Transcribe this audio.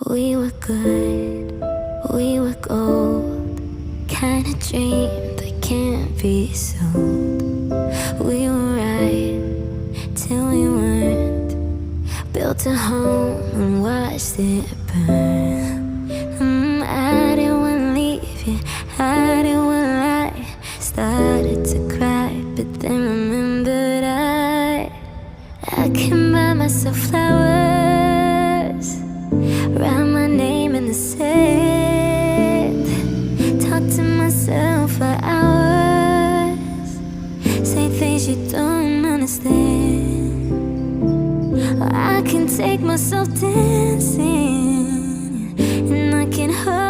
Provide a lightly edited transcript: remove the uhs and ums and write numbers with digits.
We were good, we were gold, kind of dream that can't be sold. We were right till we weren't, built a home and watched it burn. I didn't want to leave you, I didn't want to lie. Started to cry, but then remembered I can buy myself flowers, write my name in the sand, talk to myself for hours, say things you don't understand. I can take myself dancing, and I can hold